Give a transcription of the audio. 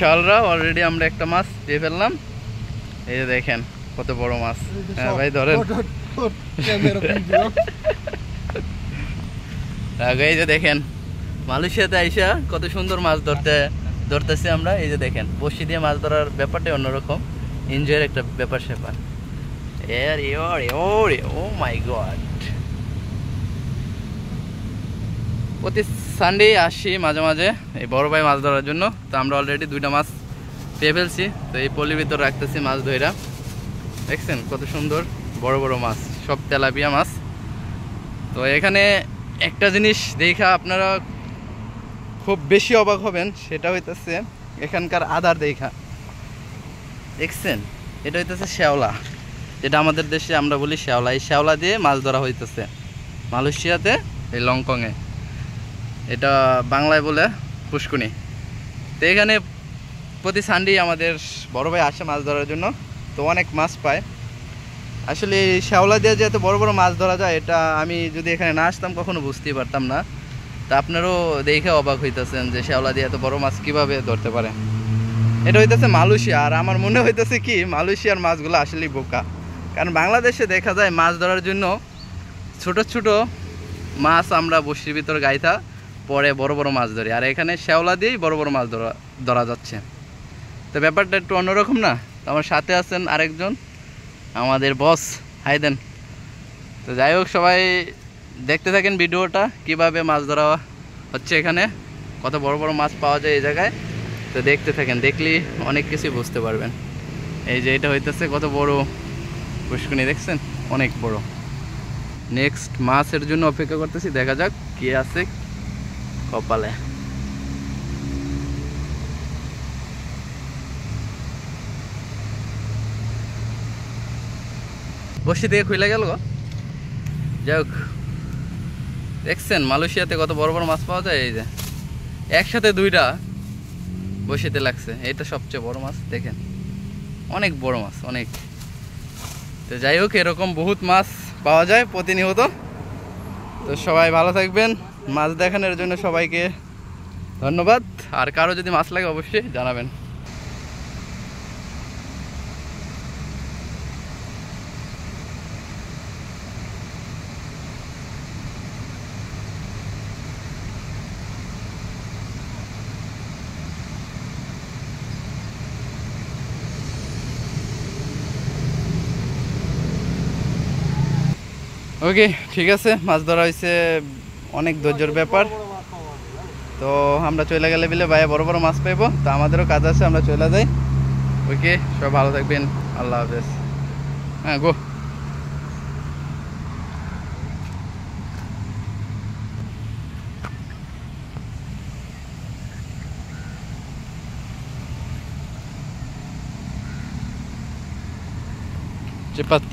বিশালরা already আমরা একটা মাছ পেয়ে ফেললাম। এই যে দেখেন কত বড় মাছ। হ্যাঁ ভাই ধরেন। এই যে দেখেন মালয়েশিয়াতে আইসা কত সুন্দর মাছ ধরতেছি আমরা। এই যে দেখেন বড়শি দিয়ে মাছ ধরার ব্যাপারটাই অন্যরকম, এনজয়ের একটা ব্যাপার স্যাপার। ও মাই গড, প্রতি সানডে আসি মাঝে মাঝে এই বড় ভাই মাছ ধরার জন্য। তো আমরা অলরেডি 2টা মাছ পেয়ে ফেলছি। তো এই পলির ভিতর রাখতেছি মাছ ধইরা। দেখছেন কত সুন্দর বড় বড় মাছ, সব তেলাপিয়া মাছ। তো এখানে একটা জিনিস দেখা আপনারা খুব বেশি অবাক হবেন, সেটা হইতেছে এখানকার আদার দেখা। দেখছেন এটা হইতেছে শ্যাওলা, যেটা আমাদের দেশে আমরা বলি শ্যাওলা। এই শ্যাওলা দিয়ে মাছ ধরা হইতেছে মালয়েশিয়াতে, এই লংকংয়ে। এটা বাংলায় বলে পুষ্কুনি। তো এখানে প্রতি সানডে আমাদের বড় ভাই আসে মাছ ধরার জন্য। তো অনেক মাছ পায়। আসলে এই শ্যাওলা দিয়ে যে এত বড় বড় মাছ ধরা যায়, এটা আমি যদি এখানে না আসতাম কখনো বুঝতেই পারতাম না। তা আপনারাও দেখে অবাক হইতেছেন যে শ্যাওলা দিয়ে এত বড় মাছ কিভাবে ধরতে পারে। এটা হইতেছে মালয়েশিয়া। আর আমার মনে হইতেছে কি মালয়েশিয়ার মাছগুলো আসলেই বোকা, কারণ বাংলাদেশে দেখা যায় মাছ ধরার জন্য ছোট ছোট মাছ আমরা বড়শির ভিতর গাইথা পরে বড় বড় মাছ ধরি, আর এখানে শ্যাওলা দিয়েই বড় বড় মাছ ধরা যাচ্ছে। তো ব্যাপারটা একটু অন্যরকম না? আমার সাথে আছেন আরেকজন, আমাদের বস। হাই দেন। তো যাই হোক, সবাই দেখতে থাকেন ভিডিওটা কিভাবে মাছ ধরা হচ্ছে, এখানে কত বড় বড় মাছ পাওয়া যায় এই জায়গায়। তো দেখতে থাকেন, দেখলেই অনেক কিছুই বুঝতে পারবেন। এই যে এটা হইতেছে কত বড় পুষ্কুনি, দেখছেন অনেক বড়। নেক্সট মাছের জন্য অপেক্ষা করতেছি, দেখা যাক কি আছে কপালে। বসি দিয়ে খুলে গেল। যাই হোক, দেখছেন মালয়েশিয়াতে কত বড় বড় মাছ পাওয়া যায়। এই যে একসাথে 2টা বসিতে লাগছে। এটা সবচেয়ে বড় মাছ, দেখেন অনেক বড় মাছ, অনেক। তো যাই হোক, এরকম বহুত মাছ পাওয়া যায় প্রতিনিয়ত। তো সবাই ভালো থাকবেন। মাছ দেখানোর জন্য সবাইকে ধন্যবাদ। আর কারো যদি মাছ লাগে অবশ্যই জানাবেন। ওকে, ঠিক আছে। মাছ ধরা হয়েছে, অনেক ধৈর্যের ব্যাপার। তো আমরা চলে গেলে বিলে ভাইয়া বড় বড় মাছ পাইবো। তো আমাদেরও কাজ আছে, আমরা চলে যাই। ওকে, সব ভালো থাকবেন। আল্লাহ হাফেজ। হ্যাঁ, গো। চেপাত।